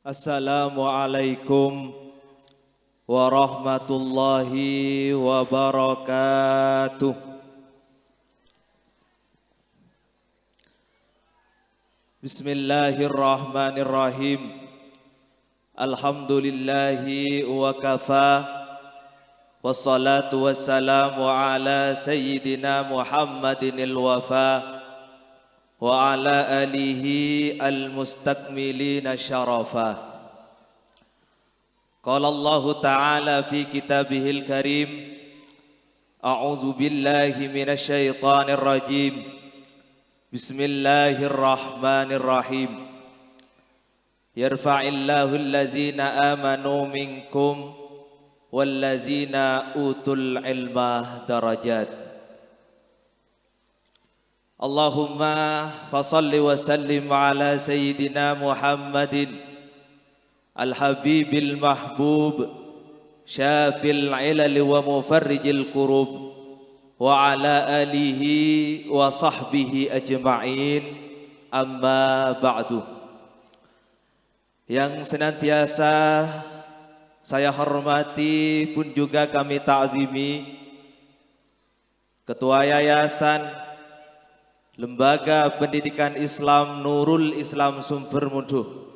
Assalamualaikum warahmatullahi wabarakatuh. Bismillahirrahmanirrahim. Alhamdulillahi wa kafa. Wassalatu wassalamu ala sayyidina Muhammadinil wafa wa ala alihi al-mustakmilina syarafa. Qala Allah Ta'ala fi kitabihil karim, a'udzu billahi minasy syaithanir rajim. Bismillahirrahmanirrahim. Yarfa'illahu allazina amanu minkum wallazina utul ilma darajat. Allahumma fasalli wa sallim ala sayyidina Muhammadin al-habibil mahbub syafil ilal wa mufarrijil kurub wa ala alihi wa sahbihi ajma'in, amma ba'du. Yang senantiasa saya hormati pun juga kami ta'zimi Ketua Yayasan Lembaga Pendidikan Islam Nurul Islam Sumbermuduh,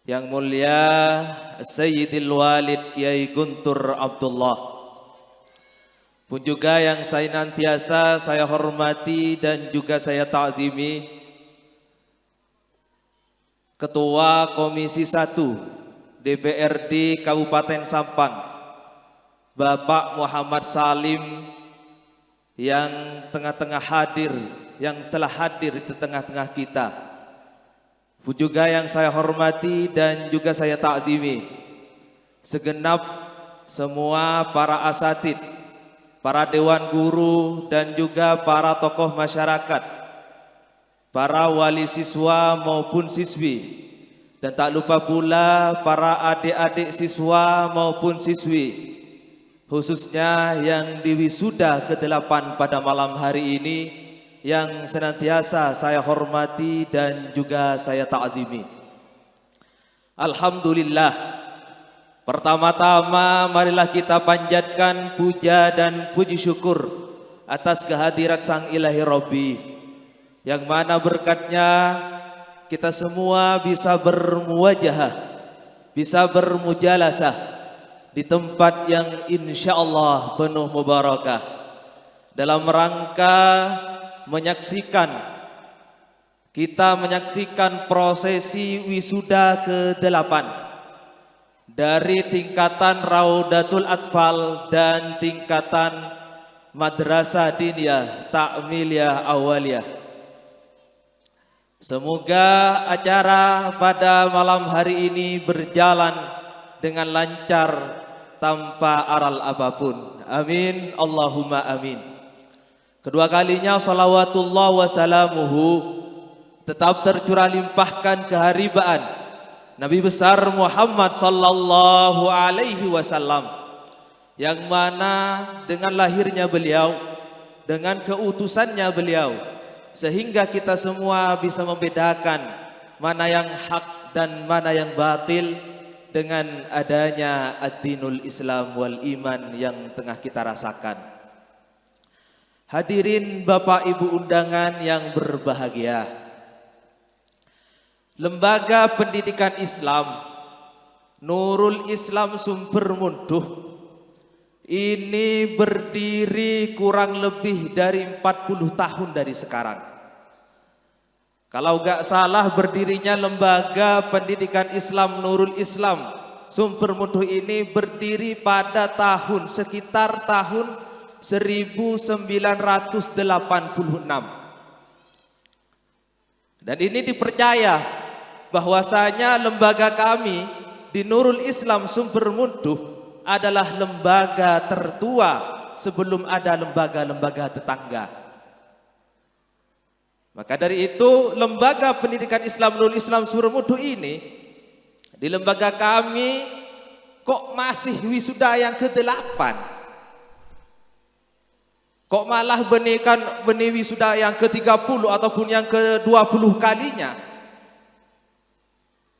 yang mulia Sayyidil Walid Kiai Guntur Abdullah, pun juga yang senantiasa saya hormati dan juga saya ta'zimi Ketua Komisi 1 DPRD Kabupaten Sampang, Bapak Muhammad Salim, yang tengah-tengah hadir, yang telah hadir di tengah-tengah kita. Pun juga yang saya hormati dan juga saya ta'zimi segenap semua para asatid, para dewan guru dan juga para tokoh masyarakat, para wali siswa maupun siswi, dan tak lupa pula para adik-adik siswa maupun siswi, khususnya yang di wisuda ke-8 pada malam hari ini, yang senantiasa saya hormati dan juga saya ta'zimi. Alhamdulillah, pertama-tama marilah kita panjatkan puja dan puji syukur atas kehadirat Sang Ilahi Rabbi, yang mana berkatnya kita semua bisa bermuwajahah, bisa bermujalasah di tempat yang insya Allah penuh mubarakah, dalam rangka kita menyaksikan prosesi wisuda ke-8 dari tingkatan Raudatul Atfal dan tingkatan Madrasah Diniyah Ta'miliyah Awaliyah. Semoga acara pada malam hari ini berjalan dengan lancar tanpa aral apapun. Amin, Allahumma amin. Kedua kalinya salawatullah wa salamuhu tetap tercurah limpahkan keharibaan Nabi besar Muhammad sallallahu alaihi wasallam, yang mana dengan lahirnya beliau, dengan keutusannya beliau, sehingga kita semua bisa membedakan mana yang hak dan mana yang batil dengan adanya ad-dinul Islam wal iman yang tengah kita rasakan. Hadirin Bapak Ibu undangan yang berbahagia, Lembaga Pendidikan Islam Nurul Islam Sumbermuduh ini berdiri kurang lebih dari 40 tahun dari sekarang. Kalau gak salah, berdirinya Lembaga Pendidikan Islam Nurul Islam Sumbermuduh ini berdiri pada sekitar tahun 1986. Dan ini dipercaya bahwasanya lembaga kami di Nurul Islam Sumbermuduh adalah lembaga tertua sebelum ada lembaga-lembaga tetangga. Maka dari itu, Lembaga Pendidikan Islam Nurul Islam Sumbermuduh ini, di lembaga kami kok masih wisuda yang ke-8? Kok malah benih wisuda yang ke-30 ataupun yang ke-20 kalinya?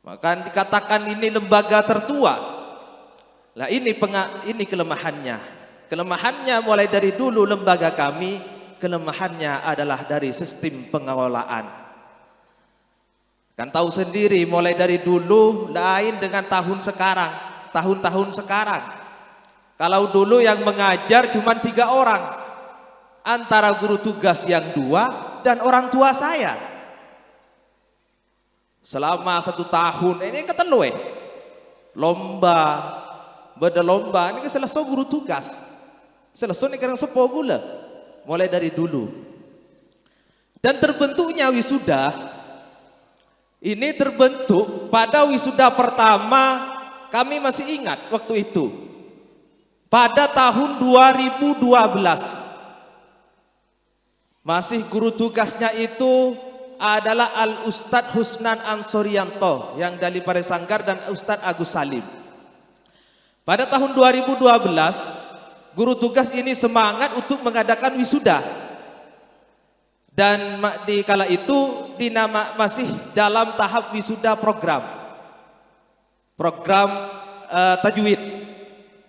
Maka dikatakan ini lembaga tertua. Lah ini kelemahannya. Kelemahannya mulai dari dulu lembaga kami, kelemahannya adalah dari sistem pengelolaan. Kan tahu sendiri mulai dari dulu lain dengan tahun sekarang, tahun-tahun sekarang. Kalau dulu yang mengajar cuma 3 orang, antara guru tugas yang 2 dan orang tua saya. Selama 1 tahun ini ketelu lomba, beda lomba ini selesai guru tugas, selesai ini karena sepo gula, mulai dari dulu. Dan terbentuknya wisuda ini terbentuk pada wisuda pertama. Kami masih ingat waktu itu pada tahun 2012, masih guru tugasnya itu adalah Al-Ustadz Husnan Ansorianto yang dari Paresanggar dan Ustadz Agus Salim. Pada tahun 2012 guru tugas ini semangat untuk mengadakan wisuda, dan di kala itu masih dalam tahap wisuda program tajwid.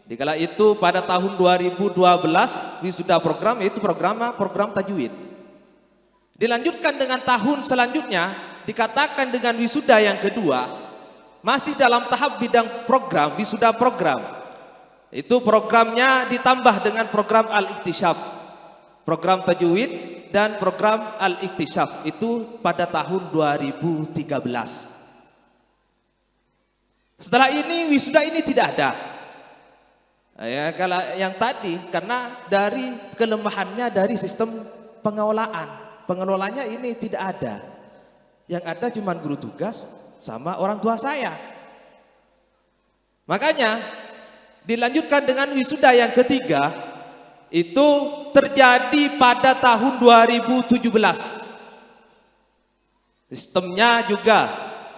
Di kala itu pada tahun 2012 wisuda program yaitu program tajwid. Dilanjutkan dengan tahun selanjutnya dikatakan dengan wisuda yang kedua masih dalam tahap bidang program, wisuda program. Itu programnya ditambah dengan program Al-Iktisyaf, program tajwid dan program Al-Iktisyaf itu pada tahun 2013. Setelah ini wisuda ini tidak ada. Ya, kalau yang tadi karena dari kelemahannya dari sistem pengelolanya ini tidak ada. Yang ada cuma guru tugas sama orang tua saya. Makanya dilanjutkan dengan wisuda yang ketiga itu terjadi pada tahun 2017. Sistemnya juga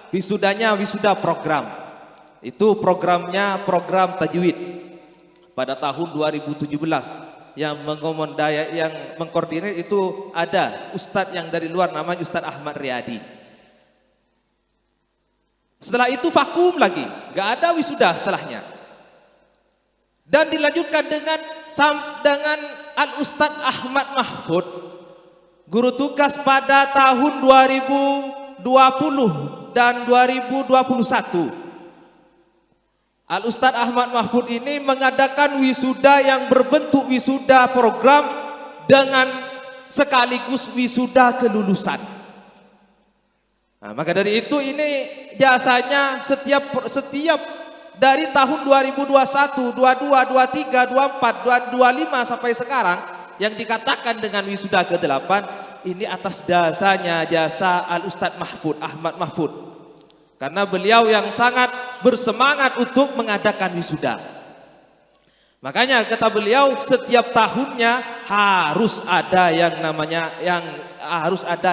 wisudanya wisuda program. Itu programnya program tajwid. Pada tahun 2017 yang mengkoordinir itu ada Ustadz yang dari luar namanya Ustadz Ahmad Riyadi. Setelah itu vakum lagi, nggak ada wisuda setelahnya. Dan dilanjutkan dengan Al Ustadz Ahmad Mahfud, guru tugas pada tahun 2020 dan 2021. Al Ustadz Ahmad Mahfud ini mengadakan wisuda yang berbentuk wisuda program dengan sekaligus wisuda kelulusan. Nah, maka dari itu ini jasanya setiap dari tahun 2021, 22, 23, 24, 25 sampai sekarang yang dikatakan dengan wisuda ke-8 ini atas jasanya jasa Al Ustadz Ahmad Mahfud. Karena beliau yang sangat bersemangat untuk mengadakan wisuda. Makanya kata beliau setiap tahunnya harus ada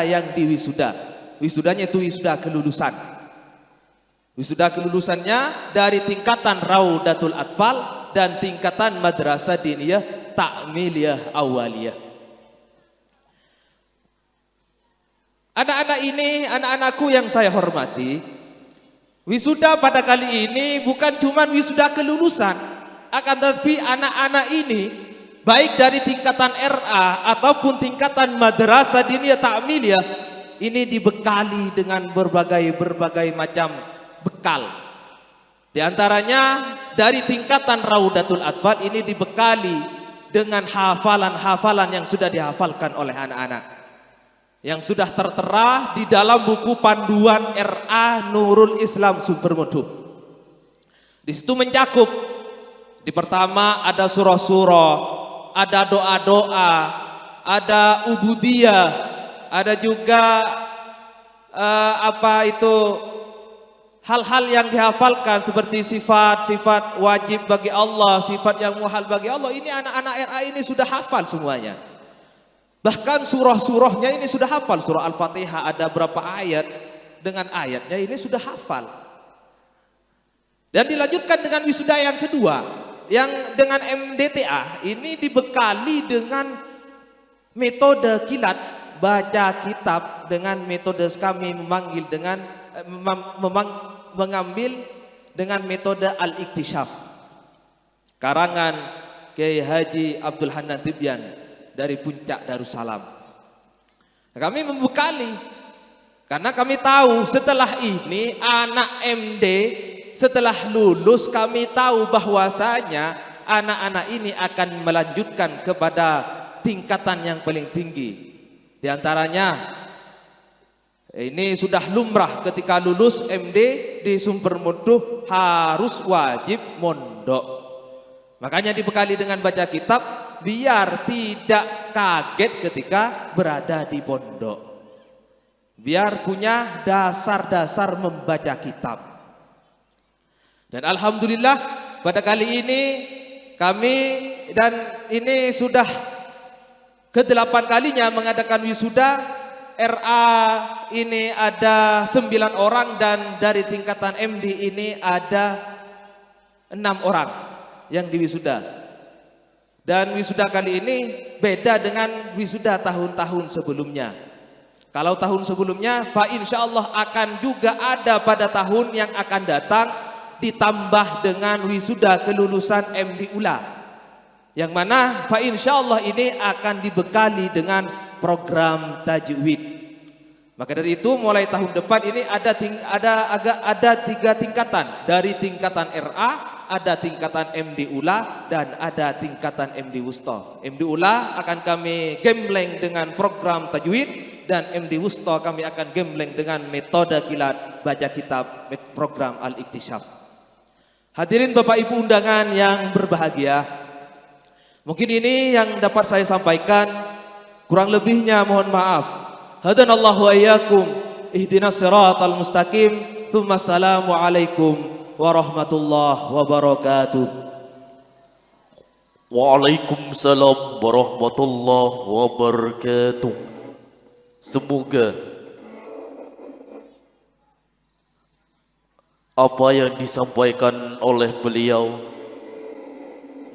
yang diwisuda. Wisudanya itu wisuda kelulusan. Wisuda kelulusannya dari tingkatan Raudatul Atfal dan tingkatan Madrasah Diniyah Ta'miliyah Awaliyah. Anak-anak ini, anak-anakku yang saya hormati, wisuda pada kali ini bukan cuma wisuda kelulusan, akan tetapi anak-anak ini baik dari tingkatan RA ataupun tingkatan Madrasah Diniyah Ta'miliyah ini dibekali dengan berbagai macam bekal. Di antaranya dari tingkatan Raudatul Atfal ini dibekali dengan hafalan-hafalan yang sudah dihafalkan oleh anak-anak, yang sudah tertera di dalam buku panduan RA Nurul Islam Sumbermodo. Di situ mencakup di pertama ada surah-surah, ada doa-doa, ada ubudiyah, ada juga hal-hal yang dihafalkan seperti sifat-sifat wajib bagi Allah, sifat yang muhal bagi Allah. Ini anak-anak RA ini sudah hafal semuanya. Bahkan surah-surahnya ini sudah hafal. Surah Al-Fatihah ada berapa ayat, dengan ayatnya ini sudah hafal. Dan dilanjutkan dengan wisuda yang kedua, yang dengan MDTA ini dibekali dengan metode kilat, baca kitab dengan metode kami memanggil dengan mengambil dengan metode al-iktishaf karangan Kiai Haji Abdul Hanan Tibyan dari Puncak Darussalam. Kami membekali karena kami tahu setelah ini anak MD setelah lulus kami tahu bahwasanya anak-anak ini akan melanjutkan kepada tingkatan yang paling tinggi. Di antaranya ini sudah lumrah ketika lulus MD di Sumber Muduh harus wajib mondok. Makanya dibekali dengan baca kitab biar tidak kaget ketika berada di pondok. Biar punya dasar-dasar membaca kitab. Dan alhamdulillah pada kali ini kami dan ini sudah ke-8 kalinya mengadakan wisuda. RA ini ada 9 orang dan dari tingkatan MD ini ada 6 orang yang diwisuda. Dan wisuda kali ini beda dengan wisuda tahun-tahun sebelumnya. Kalau tahun sebelumnya, fa insyaallah akan juga ada pada tahun yang akan datang ditambah dengan wisuda kelulusan MD ULA. Yang mana fa insyaallah ini akan dibekali dengan program tajwid. Maka dari itu mulai tahun depan ini ada 3 tingkatan. Dari tingkatan RA, ada tingkatan MD ULA dan ada tingkatan MD Wusta. MD ULA akan kami gembleng dengan program tajwid dan MD Wusta kami akan gembleng dengan metode kilat baca kitab program Al-Iktishaf. Hadirin Bapak Ibu undangan yang berbahagia, mungkin ini yang dapat saya sampaikan, kurang lebihnya mohon maaf. Hadanallahu wa iyyakum ihdinas siratal mustaqim. Tsumma assalamu alaikum warahmatullahi wabarakatuh. Waalaikumsalam warahmatullahi wabarakatuh. Semoga apa yang disampaikan oleh beliau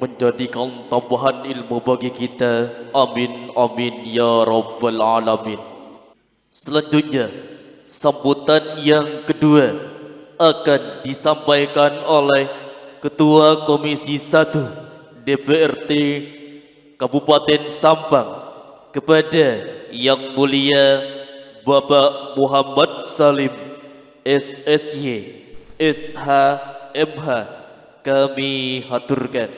menjadikan tambahan ilmu bagi kita. Amin amin ya rabbal alamin. Selanjutnya sambutan yang kedua akan disampaikan oleh Ketua Komisi 1 DPRD Kabupaten Sampang kepada Yang Mulia Bapak Muhammad Salim SSY SH MH. Kami haturkan.